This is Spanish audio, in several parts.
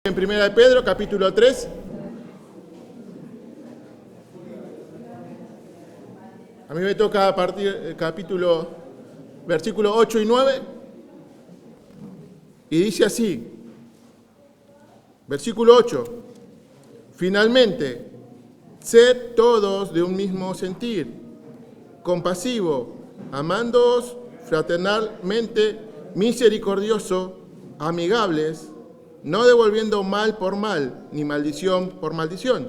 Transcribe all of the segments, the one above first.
En Primera de Pedro, capítulo 3. A mí me toca a partir del capítulo, versículos 8 y 9. Y dice así, versículo 8. Finalmente, sed todos de un mismo sentir, compasivo, amándoos fraternalmente, misericordioso, amigables, no devolviendo mal por mal, ni maldición por maldición,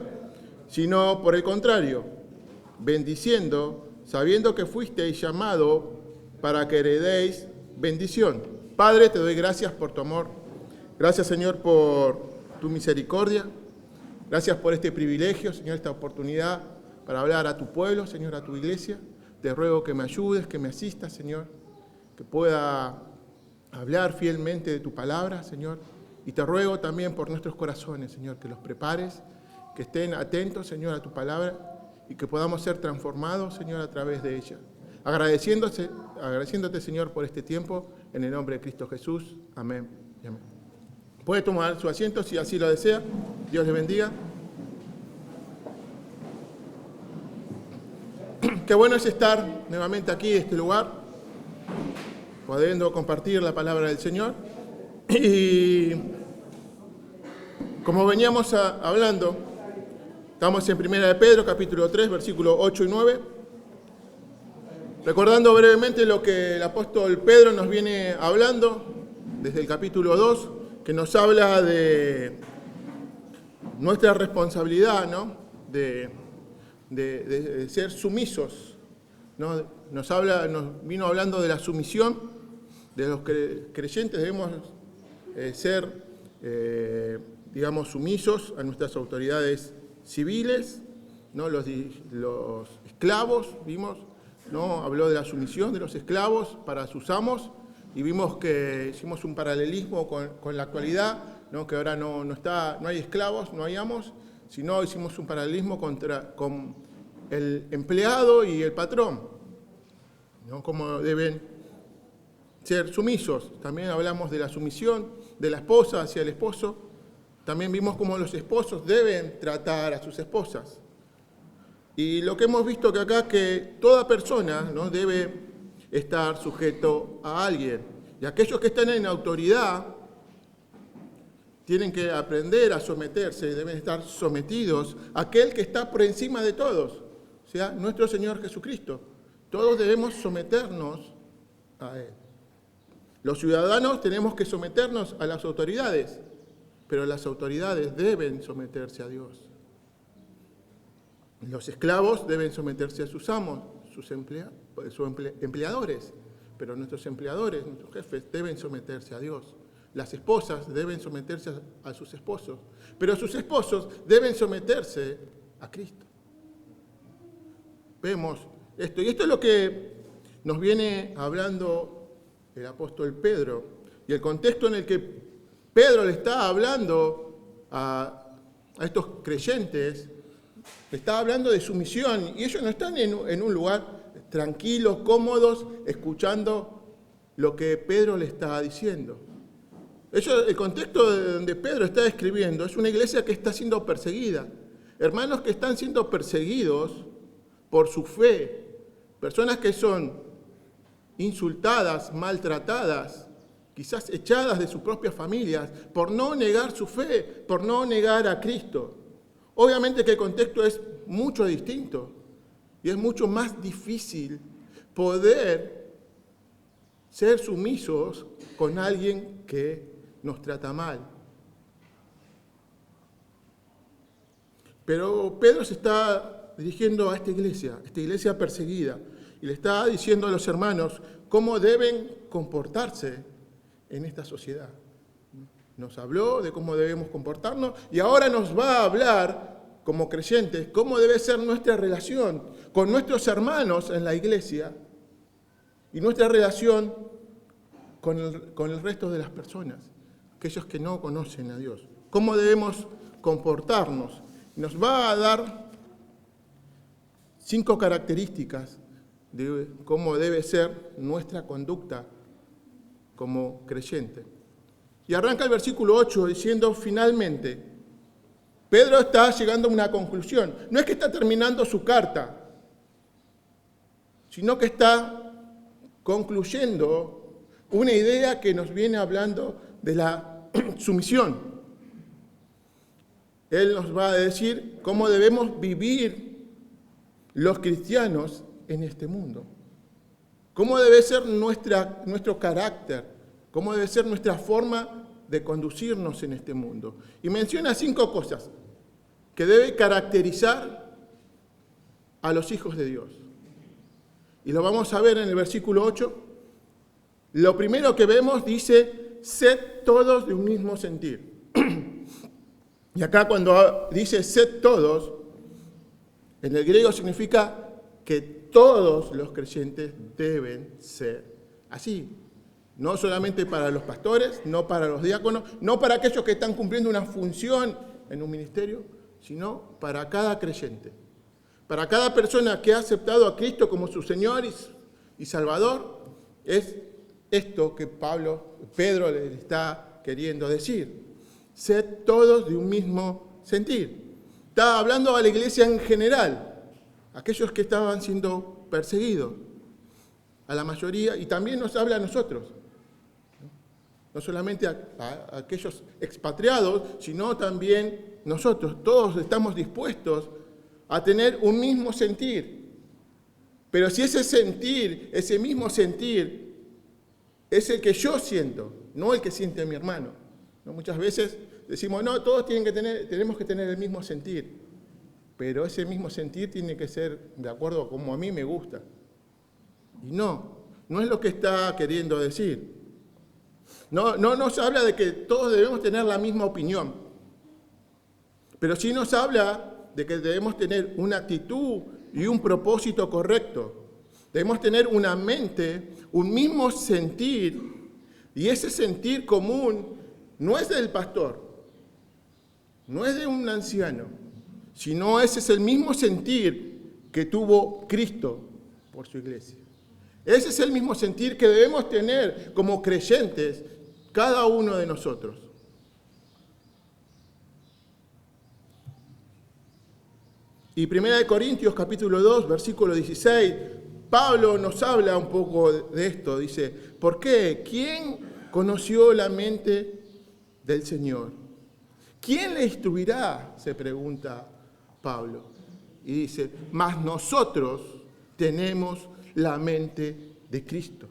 sino por el contrario, bendiciendo, sabiendo que fuisteis llamado para que heredéis bendición. Padre, te doy gracias por tu amor. Gracias, Señor, por tu misericordia. Gracias por este privilegio, Señor, esta oportunidad para hablar a tu pueblo, Señor, a tu iglesia. Te ruego que me ayudes, que me asistas, Señor, que pueda hablar fielmente de tu palabra, Señor. Y te ruego también por nuestros corazones, Señor, que los prepares, que estén atentos, Señor, a tu palabra y que podamos ser transformados, Señor, a través de ella. Agradeciéndote, Señor, por este tiempo, en el nombre de Cristo Jesús. Amén y amén. Puede tomar su asiento si así lo desea. Dios les bendiga. Qué bueno es estar nuevamente aquí en este lugar, pudiendo compartir la palabra del Señor. Y como veníamos hablando, estamos en Primera de Pedro, capítulo 3, versículos 8 y 9, recordando brevemente lo que el apóstol Pedro nos viene hablando desde el capítulo 2, que nos habla de nuestra responsabilidad, ¿no? de ser sumisos, ¿no? Nos vino hablando de la sumisión, de los creyentes debemos ser, sumisos a nuestras autoridades civiles, ¿no? Los esclavos, vimos, ¿no? Habló de la sumisión de los esclavos para sus amos, y vimos que hicimos un paralelismo con la actualidad, ¿no? Que ahora no hay esclavos, no hay amos, sino hicimos un paralelismo con el empleado y el patrón, ¿no? Cómo deben ser sumisos. También hablamos de la sumisión de la esposa hacia el esposo. También vimos cómo los esposos deben tratar a sus esposas. Y lo que hemos visto que toda persona, ¿no? debe estar sujeto a alguien. Y aquellos que están en autoridad tienen que aprender a someterse, deben estar sometidos a aquel que está por encima de todos, o sea, nuestro Señor Jesucristo. Todos debemos someternos a Él. Los ciudadanos tenemos que someternos a las autoridades, pero las autoridades deben someterse a Dios. Los esclavos deben someterse a sus amos, sus empleadores, pero nuestros empleadores, nuestros jefes, deben someterse a Dios. Las esposas deben someterse a sus esposos, pero sus esposos deben someterse a Cristo. Vemos esto, y esto es lo que nos viene hablando el apóstol Pedro, y el contexto en el que Pedro le está hablando a estos creyentes, le está hablando de sumisión, y ellos no están en un lugar tranquilos, cómodos, escuchando lo que Pedro le está diciendo. El contexto de donde Pedro está escribiendo es una iglesia que está siendo perseguida, hermanos que están siendo perseguidos por su fe, personas que son insultadas, maltratadas, quizás echadas de sus propias familias, por no negar su fe, por no negar a Cristo. Obviamente que el contexto es mucho distinto y es mucho más difícil poder ser sumisos con alguien que nos trata mal. Pero Pedro se está dirigiendo a esta iglesia perseguida, y le está diciendo a los hermanos cómo deben comportarse en esta sociedad. Nos habló de cómo debemos comportarnos y ahora nos va a hablar como creyentes cómo debe ser nuestra relación con nuestros hermanos en la iglesia y nuestra relación con el resto de las personas, aquellos que no conocen a Dios. Cómo debemos comportarnos. Nos va a dar 5 características de cómo debe ser nuestra conducta como creyente. Y arranca el versículo 8 diciendo, finalmente, Pedro está llegando a una conclusión. No es que está terminando su carta, sino que está concluyendo una idea que nos viene hablando de la sumisión. Él nos va a decir cómo debemos vivir los cristianos en este mundo. Cómo debe ser nuestro carácter, cómo debe ser nuestra forma de conducirnos en este mundo. Y menciona 5 cosas que debe caracterizar a los hijos de Dios. Y lo vamos a ver en el versículo 8. Lo primero que vemos dice, sed todos de un mismo sentir. Y acá cuando dice sed todos, en el griego significa que todos los creyentes deben ser así. No solamente para los pastores, no para los diáconos, no para aquellos que están cumpliendo una función en un ministerio, sino para cada creyente. Para cada persona que ha aceptado a Cristo como su Señor y Salvador, es esto que Pedro le está queriendo decir. Sed todos de un mismo sentir. Está hablando a la iglesia en general, aquellos que estaban siendo perseguidos, a la mayoría, y también nos habla a nosotros. No solamente a aquellos expatriados, sino también nosotros. Todos estamos dispuestos a tener un mismo sentir. Pero si ese sentir, ese mismo sentir, es el que yo siento, no el que siente mi hermano. ¿No? Muchas veces decimos, no, todos tenemos que tener el mismo sentir. Pero ese mismo sentir tiene que ser de acuerdo a como a mí me gusta. Y no es lo que está queriendo decir. No nos habla de que todos debemos tener la misma opinión. Pero sí nos habla de que debemos tener una actitud y un propósito correcto. Debemos tener una mente, un mismo sentir, y ese sentir común no es del pastor, no es de un anciano, sino ese es el mismo sentir que tuvo Cristo por su iglesia. Ese es el mismo sentir que debemos tener como creyentes cada uno de nosotros. Y 1 Corintios capítulo 2, versículo 16, Pablo nos habla un poco de esto. Dice, ¿por qué? ¿Quién conoció la mente del Señor? ¿Quién le instruirá? Se pregunta Pablo. Y dice, mas nosotros tenemos la mente de Cristo.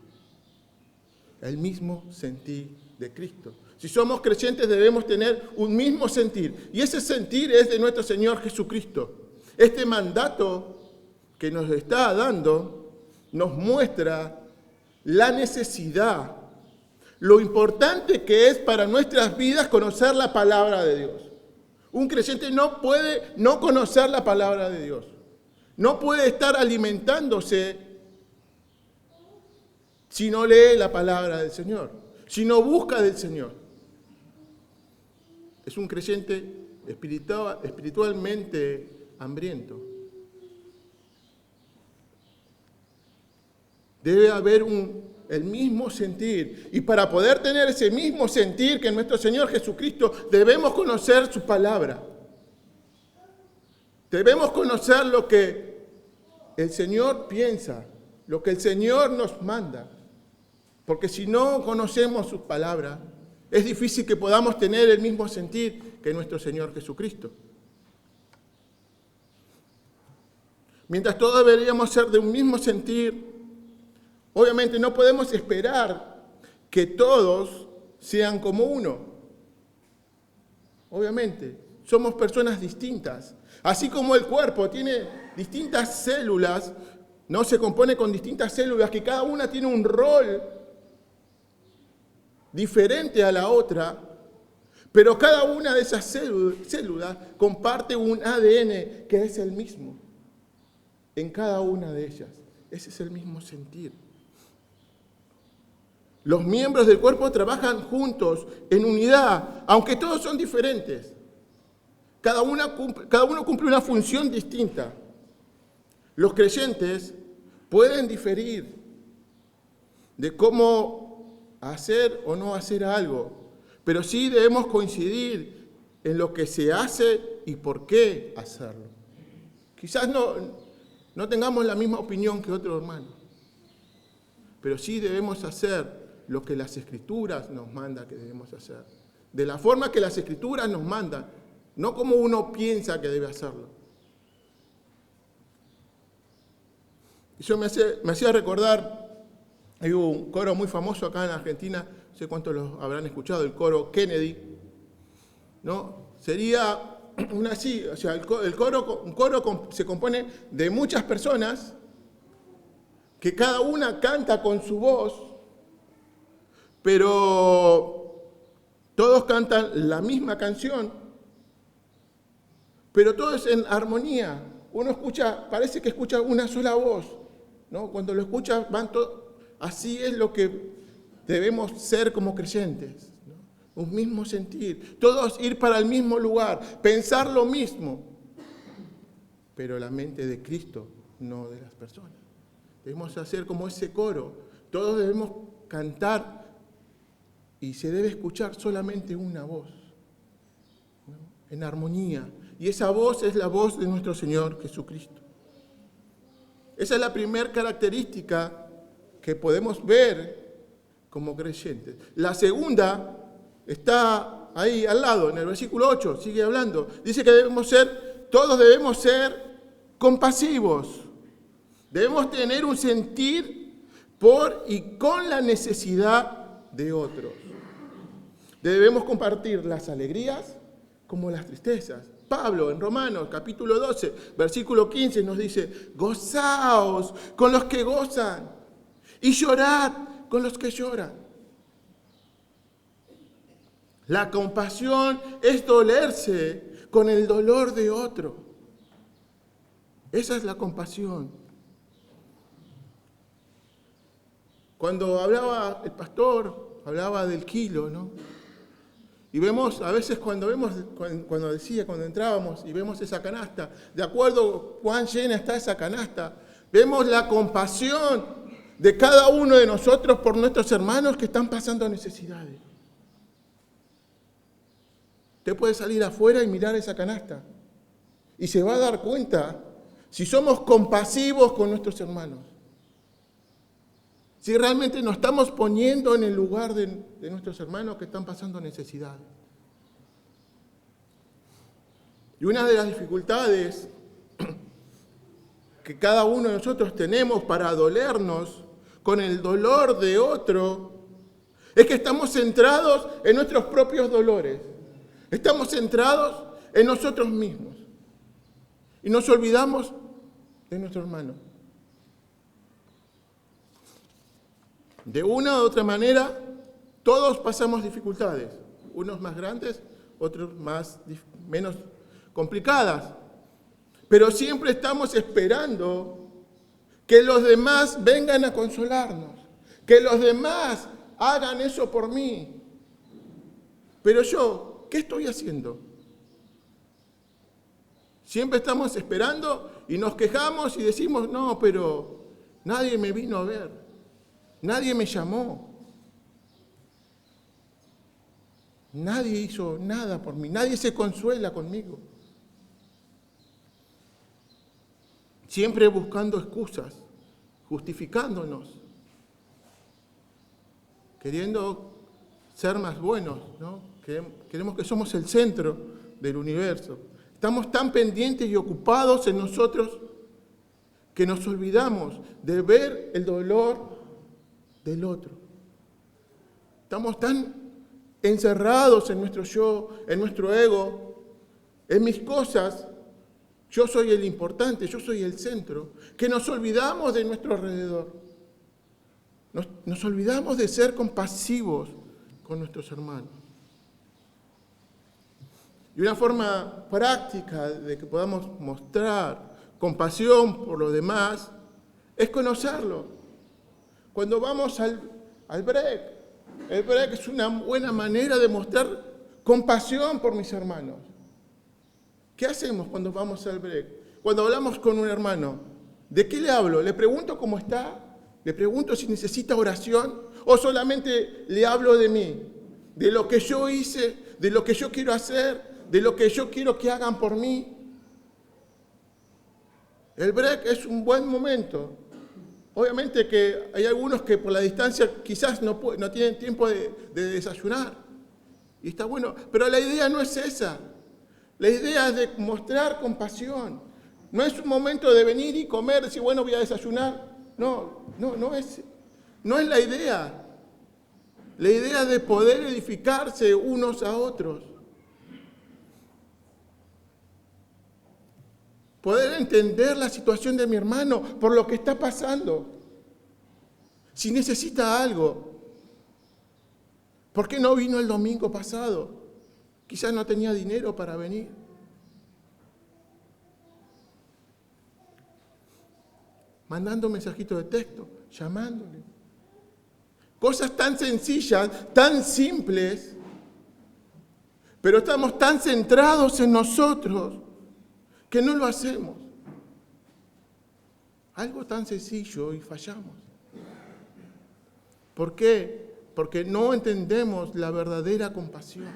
El mismo sentir de Cristo. Si somos creyentes debemos tener un mismo sentir. Y ese sentir es de nuestro Señor Jesucristo. Este mandato que nos está dando nos muestra la necesidad, lo importante que es para nuestras vidas conocer la palabra de Dios. Un creyente no puede no conocer la palabra de Dios. No puede estar alimentándose si no lee la palabra del Señor, si no busca del Señor. Es un creyente espiritualmente hambriento. Debe haber el mismo sentir. Y para poder tener ese mismo sentir que nuestro Señor Jesucristo, debemos conocer su palabra. Debemos conocer lo que el Señor piensa, lo que el Señor nos manda. Porque si no conocemos su palabra, es difícil que podamos tener el mismo sentir que nuestro Señor Jesucristo. Mientras todos deberíamos ser de un mismo sentir, obviamente no podemos esperar que todos sean como uno. Obviamente, somos personas distintas. Así como el cuerpo tiene distintas células, no se compone con distintas células, que cada una tiene un rol diferente a la otra, pero cada una de esas células comparte un ADN que es el mismo. En cada una de ellas. Ese es el mismo sentir. Los miembros del cuerpo trabajan juntos, en unidad, aunque todos son diferentes. Cada uno cumple una función distinta. Los creyentes pueden diferir de cómo hacer o no hacer algo, pero sí debemos coincidir en lo que se hace y por qué hacerlo. Quizás no tengamos la misma opinión que otro hermano, pero sí debemos hacer lo que las Escrituras nos mandan que debemos hacer, de la forma que las Escrituras nos mandan, no como uno piensa que debe hacerlo. Eso me hacía recordar, hay un coro muy famoso acá en Argentina, no sé cuántos lo habrán escuchado, el coro Kennedy, ¿no? Sería así, o sea, un coro se compone de muchas personas que cada una canta con su voz, pero todos cantan la misma canción, pero todo es en armonía. Uno parece que escucha una sola voz, ¿no? Cuando lo escucha van todos. Así es lo que debemos ser como creyentes, ¿no? Un mismo sentir, todos ir para el mismo lugar, pensar lo mismo, pero la mente de Cristo, no de las personas. Debemos hacer como ese coro, todos debemos cantar y se debe escuchar solamente una voz, ¿no? En armonía, y esa voz es la voz de nuestro Señor Jesucristo. Esa es la primera característica que podemos ver como creyentes. La segunda está ahí al lado, en el versículo 8, sigue hablando. Dice que todos debemos ser compasivos. Debemos tener un sentir por y con la necesidad de otros. Debemos compartir las alegrías como las tristezas. Pablo en Romanos capítulo 12, versículo 15 nos dice, gozaos con los que gozan y llorad con los que lloran. La compasión es dolerse con el dolor de otro. Esa es la compasión. Cuando hablaba el pastor, hablaba del kilo, ¿no? Y vemos, a veces cuando entrábamos y vemos esa canasta, de acuerdo cuán llena está esa canasta, vemos la compasión de cada uno de nosotros por nuestros hermanos que están pasando necesidades. Usted puede salir afuera y mirar esa canasta y se va a dar cuenta si somos compasivos con nuestros hermanos. Si realmente nos estamos poniendo en el lugar de nuestros hermanos que están pasando necesidad. Y una de las dificultades que cada uno de nosotros tenemos para dolernos con el dolor de otro es que estamos centrados en nuestros propios dolores. Estamos centrados en nosotros mismos. Y nos olvidamos de nuestro hermano. De una u otra manera, todos pasamos dificultades, unos más grandes, otros menos complicadas, pero siempre estamos esperando que los demás vengan a consolarnos, que los demás hagan eso por mí. Pero yo, ¿qué estoy haciendo? Siempre estamos esperando y nos quejamos y decimos, no, pero nadie me vino a ver. Nadie me llamó. Nadie hizo nada por mí. Nadie se consuela conmigo. Siempre buscando excusas, justificándonos, queriendo ser más buenos, ¿no? Queremos que somos el centro del universo. Estamos tan pendientes y ocupados en nosotros que nos olvidamos de ver el dolor del otro. Estamos tan encerrados en nuestro yo, en nuestro ego, en mis cosas. Yo soy el importante, yo soy el centro, que nos olvidamos de nuestro alrededor. Nos olvidamos de ser compasivos con nuestros hermanos. Y una forma práctica de que podamos mostrar compasión por los demás es conocerlo. Cuando vamos al break, el break es una buena manera de mostrar compasión por mis hermanos. ¿Qué hacemos cuando vamos al break? Cuando hablamos con un hermano, ¿de qué le hablo? ¿Le pregunto cómo está? ¿Le pregunto si necesita oración? ¿O solamente le hablo de mí? de lo que yo hice, de lo que yo quiero hacer, de lo que yo quiero que hagan por mí. El break es un buen momento. Obviamente que hay algunos que por la distancia quizás no tienen tiempo de desayunar. Y está bueno, pero la idea no es esa. La idea es de mostrar compasión. No es un momento de venir y comer, decir, bueno, voy a desayunar. No es la idea. La idea es de poder edificarse unos a otros. Poder entender la situación de mi hermano por lo que está pasando. Si necesita algo. ¿Por qué no vino el domingo pasado? Quizás no tenía dinero para venir. Mandando un mensajito de texto, llamándole. Cosas tan sencillas, tan simples, pero estamos tan centrados en nosotros que no lo hacemos. Algo tan sencillo y fallamos. ¿Por qué? Porque no entendemos la verdadera compasión.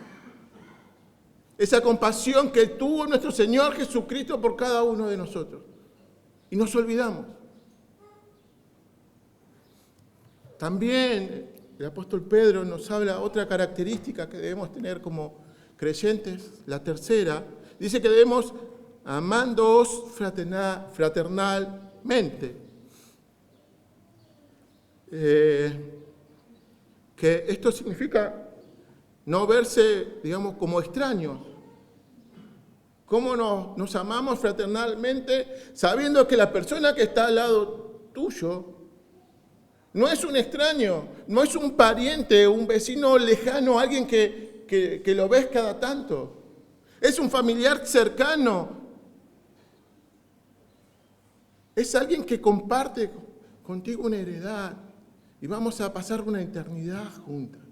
Esa compasión que tuvo nuestro Señor Jesucristo por cada uno de nosotros. Y nos olvidamos. También el apóstol Pedro nos habla otra característica que debemos tener como creyentes, la tercera. Dice que debemos amándoos fraternalmente. Que esto significa no verse, digamos, como extraños. ¿Cómo nos amamos fraternalmente sabiendo que la persona que está al lado tuyo no es un extraño, no es un pariente, un vecino lejano, alguien que lo ves cada tanto? Es un familiar cercano. Es alguien que comparte contigo una heredad y vamos a pasar una eternidad juntas.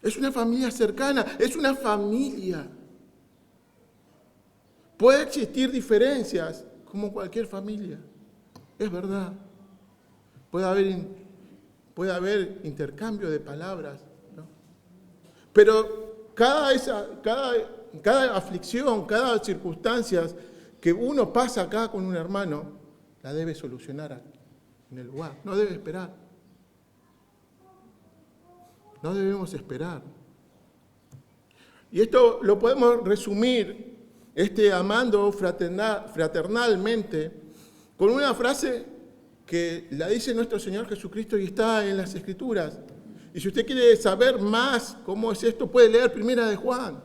Es una familia cercana, es una familia. Puede existir diferencias, como cualquier familia, es verdad. Puede haber intercambio de palabras, ¿no? Pero cada aflicción, cada circunstancia que uno pasa acá con un hermano, la debe solucionar en el lugar, no debe esperar. No debemos esperar. Y esto lo podemos resumir, amando fraternalmente, con una frase que la dice nuestro Señor Jesucristo y está en las Escrituras. Y si usted quiere saber más cómo es esto, puede leer Primera de Juan.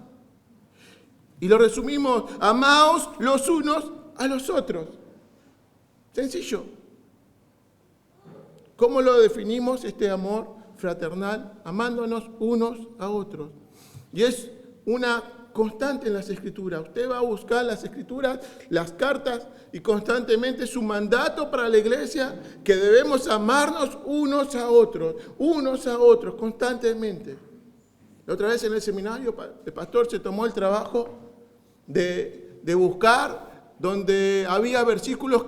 Y lo resumimos, amaos los unos a los otros. Sencillo. ¿Cómo lo definimos este amor fraternal? Amándonos unos a otros. Y es una constante en las Escrituras. Usted va a buscar las Escrituras, las cartas, y constantemente es un mandato para la iglesia que debemos amarnos unos a otros, constantemente. La otra vez en el seminario, el pastor se tomó el trabajo de buscar donde había versículos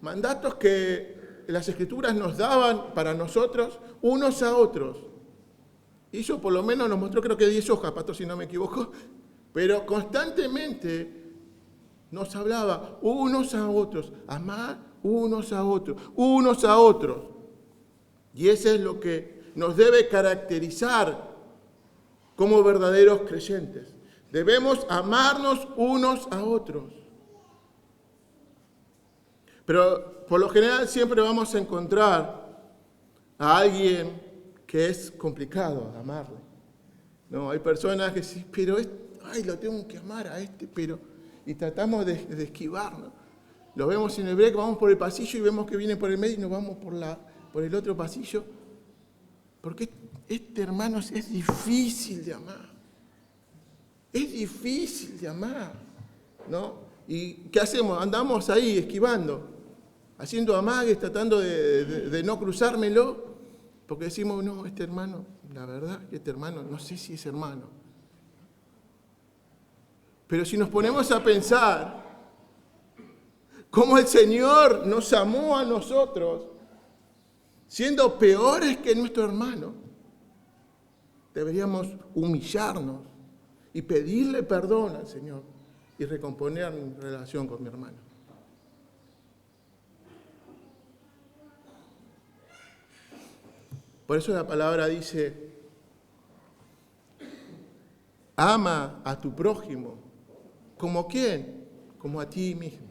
mandatos que las Escrituras nos daban para nosotros, unos a otros. Hizo por lo menos, nos mostró creo que 10 hojas, pastor, si no me equivoco, pero constantemente nos hablaba unos a otros, amar unos a otros. Y eso es lo que nos debe caracterizar como verdaderos creyentes. Debemos amarnos unos a otros. Pero por lo general siempre vamos a encontrar a alguien que es complicado amarle. No, hay personas que dicen, pero lo tengo que amar a pero... Y tratamos de esquivarnos. Lo vemos en el break, vamos por el pasillo y vemos que viene por el medio y nos vamos por el otro pasillo. Porque este hermano es difícil de amar. Es difícil de amar, ¿no? ¿Y qué hacemos? Andamos ahí esquivando, haciendo amagues, tratando de no cruzármelo, porque decimos, no, este hermano, la verdad, este hermano, no sé si es hermano. Pero si nos ponemos a pensar cómo el Señor nos amó a nosotros, siendo peores que nuestro hermano, deberíamos humillarnos y pedirle perdón al Señor y recomponer mi relación con mi hermano. Por eso la palabra dice, ama a tu prójimo. ¿Como quién? Como a ti mismo.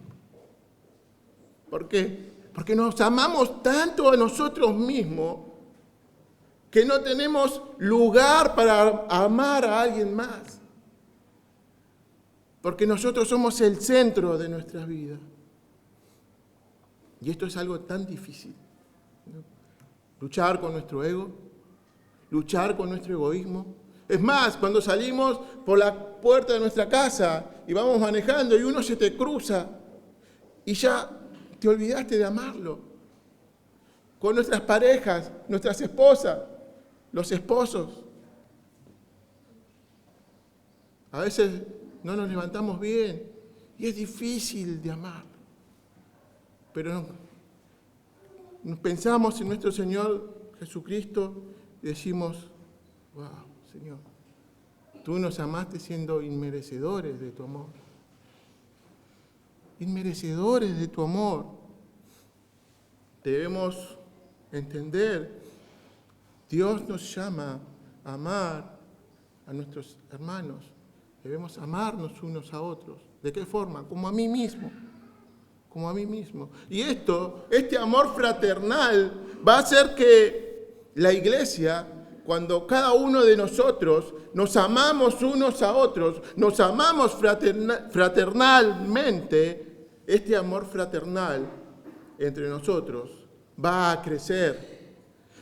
¿Por qué? Porque nos amamos tanto a nosotros mismos que no tenemos lugar para amar a alguien más. Porque nosotros somos el centro de nuestra vida. Y esto es algo tan difícil, ¿no? Luchar con nuestro ego, luchar con nuestro egoísmo. Es más, cuando salimos por la puerta de nuestra casa y vamos manejando y uno se te cruza y ya te olvidaste de amarlo. Con nuestras parejas, nuestras esposas, los esposos. A veces no nos levantamos bien y es difícil de amar. Pero nos pensamos en nuestro Señor Jesucristo y decimos, wow, Señor, tú nos amaste siendo inmerecedores de tu amor. Inmerecedores de tu amor. Debemos entender, Dios nos llama a amar a nuestros hermanos. Debemos amarnos unos a otros. ¿De qué forma? Como a mí mismo. Como a mí mismo. Y este amor fraternal va a hacer que la iglesia, cuando cada uno de nosotros nos amamos unos a otros, nos amamos fraternalmente, este amor fraternal entre nosotros va a crecer.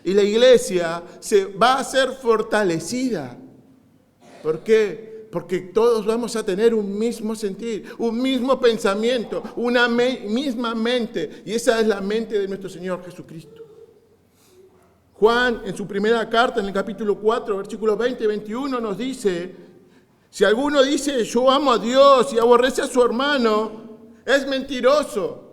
Y la iglesia se va a ser fortalecida. ¿Por qué? Porque todos vamos a tener un mismo sentir, un mismo pensamiento, una misma mente. Y esa es la mente de nuestro Señor Jesucristo. Juan, en su primera carta, en el capítulo 4, versículos 20 y 21, nos dice, si alguno dice, yo amo a Dios y aborrece a su hermano, es mentiroso.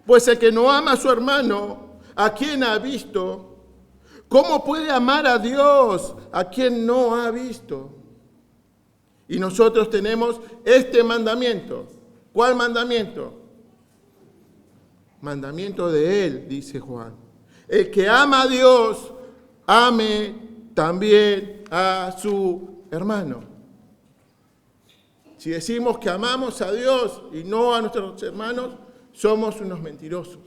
Pues el que no ama a su hermano, ¿a quién ha visto? ¿Cómo puede amar a Dios a quien no ha visto? Y nosotros tenemos este mandamiento. ¿Cuál mandamiento? Mandamiento de Él, dice Juan. El que ama a Dios, ame también a su hermano. Si decimos que amamos a Dios y no a nuestros hermanos, somos unos mentirosos.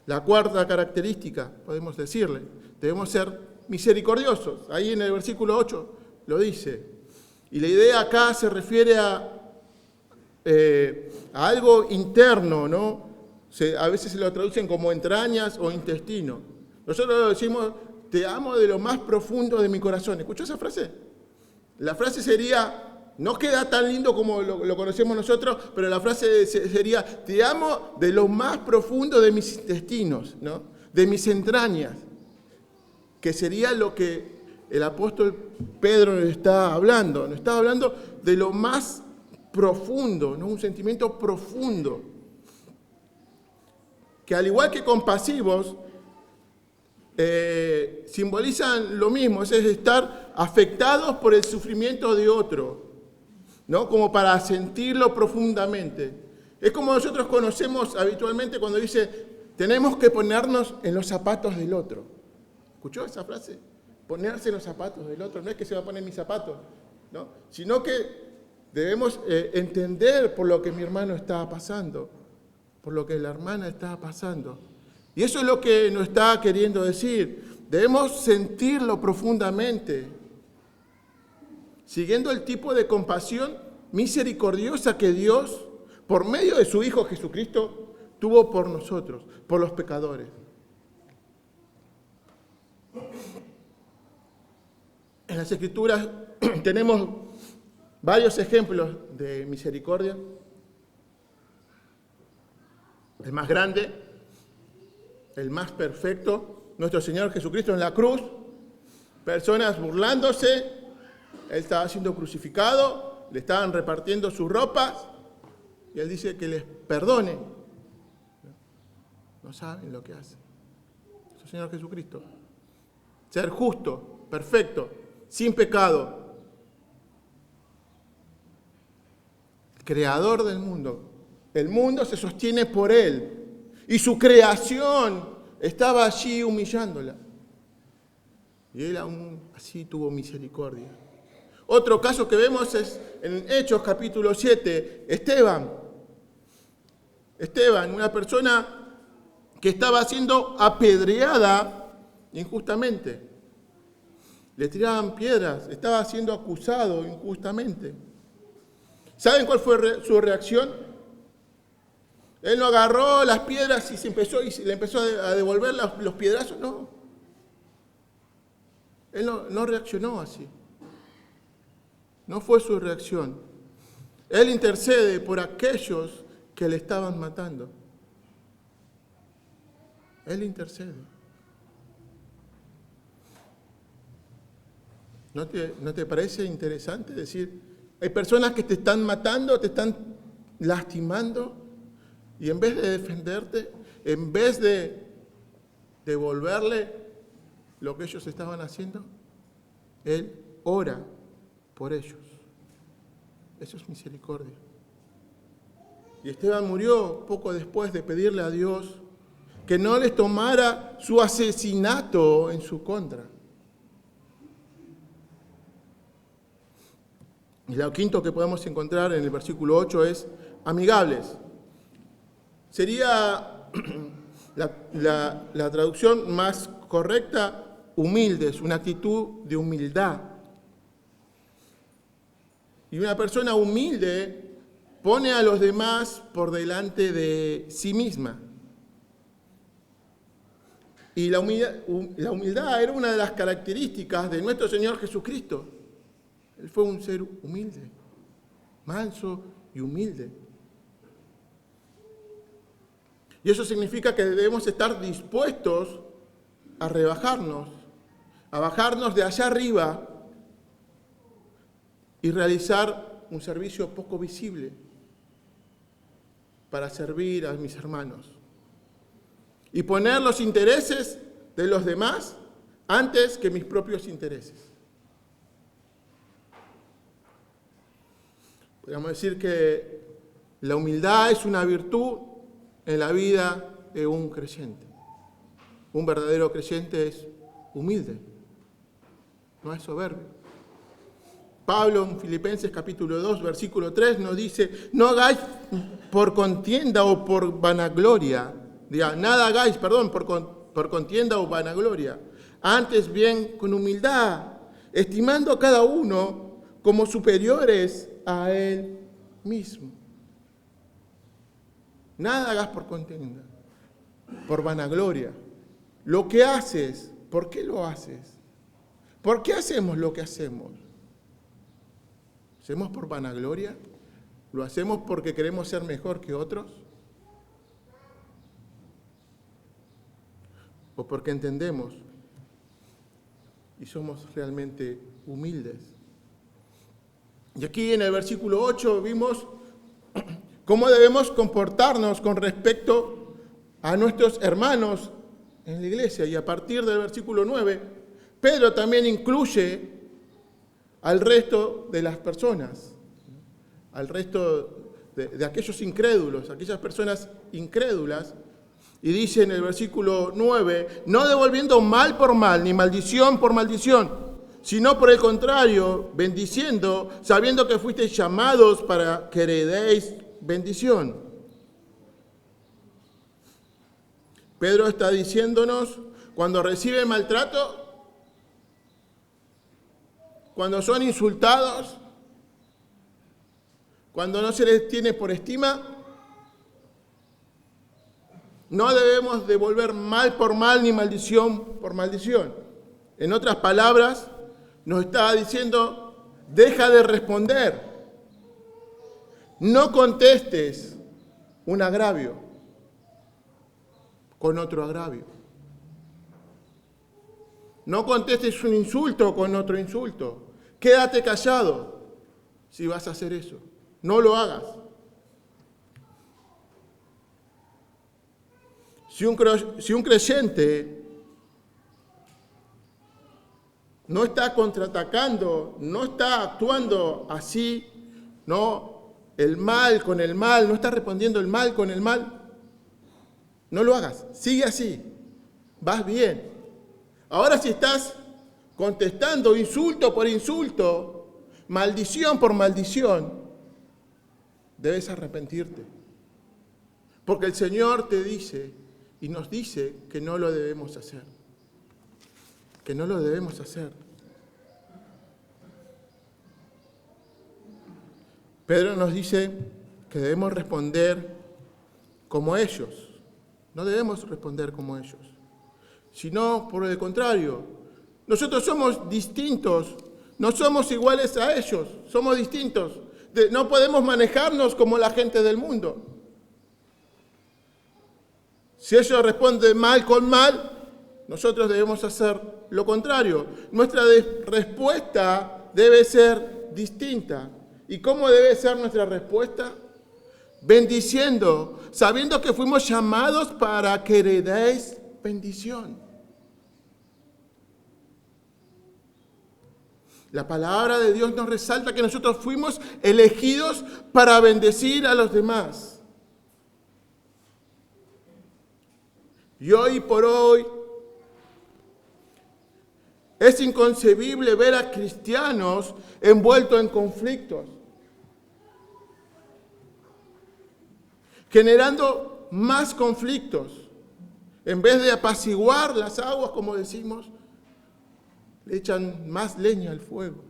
La cuarta característica, podemos decirle, debemos ser misericordiosos. Ahí en el versículo 8 lo dice. Y la idea acá se refiere a algo interno, ¿no? A veces se lo traducen como entrañas o intestino. Nosotros lo decimos, te amo de lo más profundo de mi corazón. ¿Escuchó esa frase? La frase sería, no queda tan lindo como lo conocemos nosotros, pero la frase sería, te amo de lo más profundo de mis intestinos, ¿no? De mis entrañas, que sería lo que el apóstol Pedro nos está hablando de lo más profundo, ¿no? Un sentimiento profundo, que al igual que compasivos, simbolizan lo mismo, es estar afectados por el sufrimiento de otro, ¿no? Como para sentirlo profundamente. Es como nosotros conocemos habitualmente cuando dice, tenemos que ponernos en los zapatos del otro. ¿Escuchó esa frase? Ponerse en los zapatos del otro. No es que se va a poner mis zapatos, ¿no? Sino que debemos entender por lo que mi hermano estaba pasando, por lo que la hermana estaba pasando. Y eso es lo que nos está queriendo decir. Debemos sentirlo profundamente, siguiendo el tipo de compasión misericordiosa que Dios, por medio de su Hijo Jesucristo, tuvo por nosotros, por los pecadores. En las Escrituras tenemos varios ejemplos de misericordia. El más grande, el más perfecto, nuestro Señor Jesucristo en la cruz, personas burlándose. Él estaba siendo crucificado, le estaban repartiendo sus ropas y Él dice que les perdone No saben lo que hacen. Nuestro Señor Jesucristo. Ser justo, perfecto, sin pecado. Creador del mundo. El mundo se sostiene por Él. Y su creación estaba allí humillándola. Y Él aún así tuvo misericordia. Otro caso que vemos es en Hechos capítulo 7, Esteban, una persona que estaba siendo apedreada injustamente. Le tiraban piedras, estaba siendo acusado injustamente. ¿Saben cuál fue su reacción? Él no agarró las piedras y le empezó a devolver los piedrazos, no. Él no reaccionó así. No fue su reacción. Él intercede por aquellos que le estaban matando. Él intercede. ¿No te parece interesante decir, hay personas que te están matando, te están lastimando, y en vez de defenderte, en vez de devolverle lo que ellos estaban haciendo, Él ora por ellos? Eso es misericordia. Y Esteban murió poco después de pedirle a Dios que no les tomara su asesinato en su contra. Y lo quinto que podemos encontrar en el versículo 8 es amigables. Sería la traducción más correcta, humildes, una actitud de humildad. Y una persona humilde pone a los demás por delante de sí misma. Y la humildad era una de las características de nuestro Señor Jesucristo. Él fue un ser humilde, manso y humilde. Y eso significa que debemos estar dispuestos a rebajarnos, a bajarnos de allá arriba y realizar un servicio poco visible para servir a mis hermanos. Y poner los intereses de los demás antes que mis propios intereses. Podríamos decir que la humildad es una virtud en la vida de un creyente. Un verdadero creyente es humilde, no es soberbio. Pablo en Filipenses capítulo 2, versículo 3 nos dice, no hagáis por contienda o por vanagloria, nada hagáis, por contienda o vanagloria, antes bien con humildad, estimando a cada uno como superiores a él mismo. Nada hagas por contienda, por vanagloria. Lo que haces, ¿por qué lo haces? ¿Por qué hacemos lo que hacemos? ¿Hacemos por vanagloria? ¿Lo hacemos porque queremos ser mejor que otros? ¿O porque entendemos y somos realmente humildes? Y aquí en el versículo 8 vimos cómo debemos comportarnos con respecto a nuestros hermanos en la iglesia. Y a partir del versículo 9, Pedro también incluye al resto de las personas, al resto de aquellos incrédulos, aquellas personas incrédulas. Y dice en el versículo 9, no devolviendo mal por mal, ni maldición por maldición, sino por el contrario, bendiciendo, sabiendo que fuisteis llamados para que heredéis bendición. Pedro está diciéndonos, cuando reciben maltrato, cuando son insultados, cuando no se les tiene por estima, no debemos devolver mal por mal ni maldición por maldición. En otras palabras, nos está diciendo, deja de responder. No contestes un agravio con otro agravio. No contestes un insulto con otro insulto. Quédate callado si vas a hacer eso. No lo hagas. Si un creyente no está contraatacando, no está actuando así, no el mal con el mal, no está respondiendo el mal con el mal, no lo hagas, sigue así, vas bien. Ahora si estás contestando insulto por insulto, maldición por maldición, debes arrepentirte. Porque el Señor te dice y nos dice que no lo debemos hacer. Que no lo debemos hacer. Pedro nos dice que debemos responder como ellos. No debemos responder como ellos, sino por el contrario. Nosotros somos distintos, no somos iguales a ellos, somos distintos. No podemos manejarnos como la gente del mundo. Si ellos responden mal con mal, nosotros debemos hacer lo contrario. Nuestra respuesta debe ser distinta. ¿Y cómo debe ser nuestra respuesta? Bendiciendo, sabiendo que fuimos llamados para que heredéis bendición. La palabra de Dios nos resalta que nosotros fuimos elegidos para bendecir a los demás. Y hoy por hoy es inconcebible ver a cristianos envueltos en conflictos, generando más conflictos. En vez de apaciguar las aguas, como decimos, le echan más leña al fuego.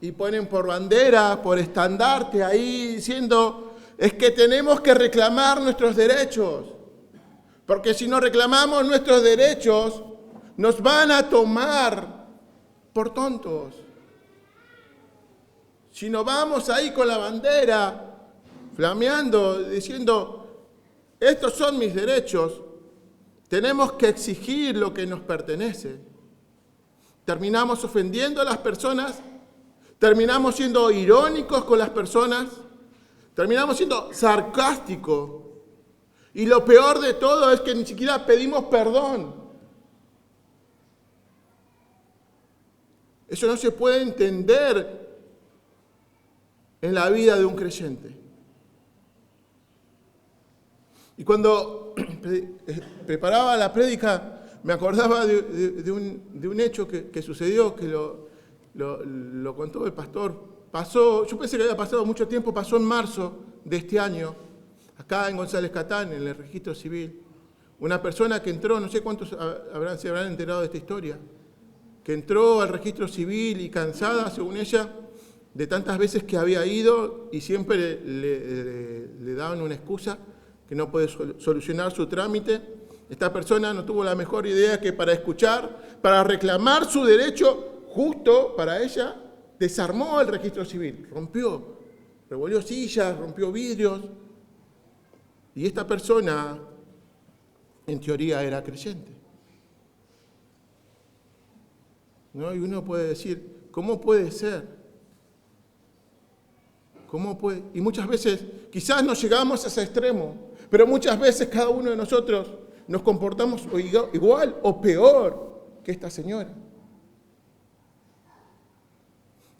Y ponen por bandera, por estandarte ahí, diciendo, es que tenemos que reclamar nuestros derechos. Porque si no reclamamos nuestros derechos, nos van a tomar por tontos. Si no vamos ahí con la bandera, flameando, diciendo, estos son mis derechos, tenemos que exigir lo que nos pertenece. Terminamos ofendiendo a las personas, terminamos siendo irónicos con las personas, terminamos siendo sarcásticos. Y lo peor de todo es que ni siquiera pedimos perdón. Eso no se puede entender en la vida de un creyente. Y cuando preparaba la prédica, me acordaba de un hecho que sucedió, que lo contó el pastor. Pasó, yo pensé que había pasado mucho tiempo, pasó en marzo de este año, acá en González Catán, en el registro civil. Una persona que entró, no sé cuántos se habrán enterado de esta historia, que entró al registro civil y cansada, según ella, de tantas veces que había ido y siempre le daban una excusa, que no puede solucionar su trámite. Esta persona no tuvo la mejor idea que para escuchar, para reclamar su derecho justo para ella, desarmó el registro civil, revolvió sillas, rompió vidrios. Y esta persona, en teoría, era creyente. ¿No? Y uno puede decir, ¿cómo puede ser? ¿Cómo puede? Y muchas veces, quizás no llegamos a ese extremo, pero muchas veces cada uno de nosotros nos comportamos igual o peor que esta señora.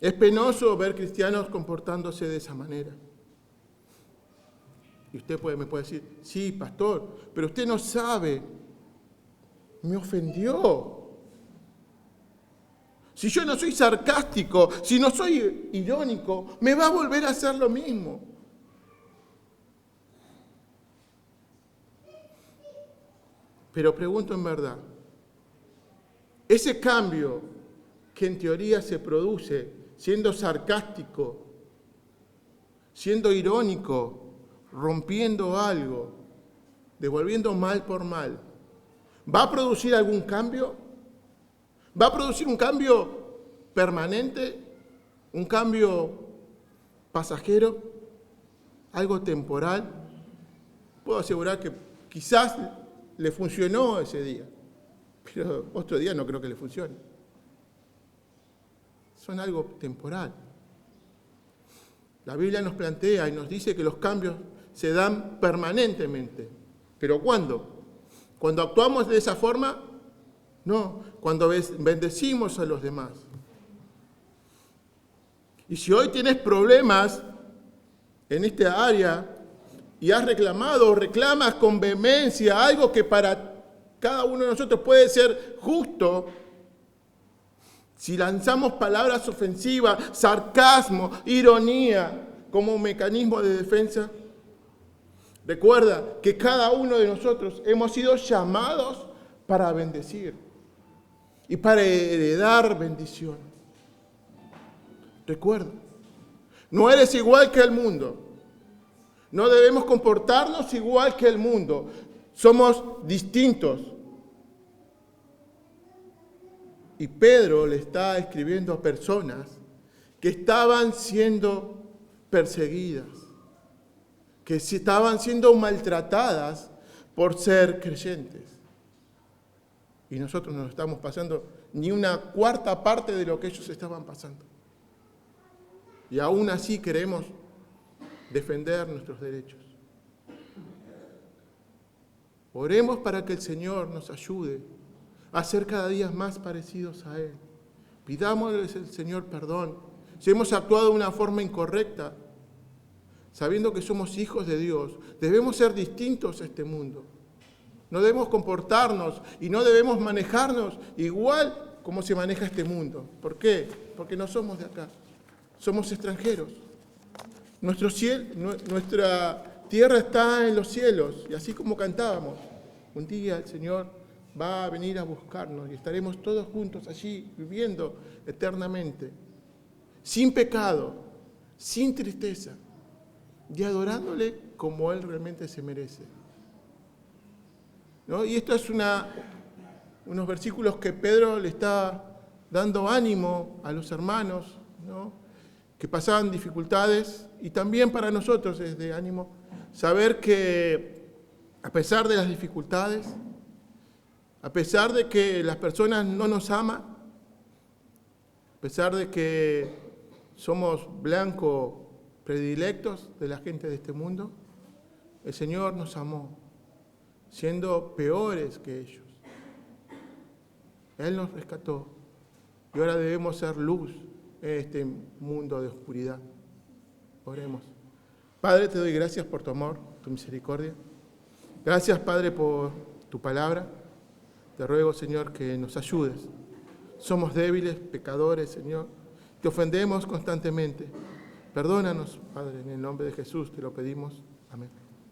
Es penoso ver cristianos comportándose de esa manera. Y usted me puede decir, sí, pastor, pero usted no sabe, me ofendió. Si yo no soy sarcástico, si no soy irónico, me va a volver a hacer lo mismo. Pero pregunto en verdad, ese cambio que en teoría se produce siendo sarcástico, siendo irónico, rompiendo algo, devolviendo mal por mal, ¿va a producir algún cambio? ¿Va a producir un cambio permanente? ¿Un cambio pasajero? ¿Algo temporal? Puedo asegurar que quizás le funcionó ese día, pero otro día no creo que le funcione. Son algo temporal. La Biblia nos plantea y nos dice que los cambios se dan permanentemente. ¿Pero cuándo? ¿Cuando actuamos de esa forma? No, cuando bendecimos a los demás. Y si hoy tienes problemas en esta área y has reclamado o reclamas con vehemencia algo que para cada uno de nosotros puede ser justo, si lanzamos palabras ofensivas, sarcasmo, ironía como un mecanismo de defensa, recuerda que cada uno de nosotros hemos sido llamados para bendecir y para heredar bendición. Recuerda, no eres igual que el mundo. No debemos comportarnos igual que el mundo. Somos distintos. Y Pedro le está escribiendo a personas que estaban siendo perseguidas, que estaban siendo maltratadas por ser creyentes. Y nosotros no estamos pasando ni una cuarta parte de lo que ellos estaban pasando. Y aún así queremos defender nuestros derechos. Oremos para que el Señor nos ayude a ser cada día más parecidos a Él. Pidámosle al Señor perdón si hemos actuado de una forma incorrecta, sabiendo que somos hijos de Dios. Debemos ser distintos a este mundo. No debemos comportarnos y no debemos manejarnos igual como se maneja este mundo. ¿Por qué? Porque no somos de acá. Somos extranjeros. Nuestra tierra está en los cielos, y así como cantábamos, un día el Señor va a venir a buscarnos y estaremos todos juntos allí viviendo eternamente, sin pecado, sin tristeza, y adorándole como Él realmente se merece. ¿No? Y esto es unos versículos que Pedro le está dando ánimo a los hermanos, ¿no?, que pasaban dificultades, y también para nosotros es de ánimo saber que a pesar de las dificultades, a pesar de que las personas no nos aman, a pesar de que somos blancos predilectos de la gente de este mundo, el Señor nos amó, siendo peores que ellos. Él nos rescató y ahora debemos ser luz en este mundo de oscuridad. Oremos. Padre, te doy gracias por tu amor, tu misericordia. Gracias, Padre, por tu palabra. Te ruego, Señor, que nos ayudes. Somos débiles, pecadores, Señor. Te ofendemos constantemente. Perdónanos, Padre, en el nombre de Jesús te lo pedimos. Amén.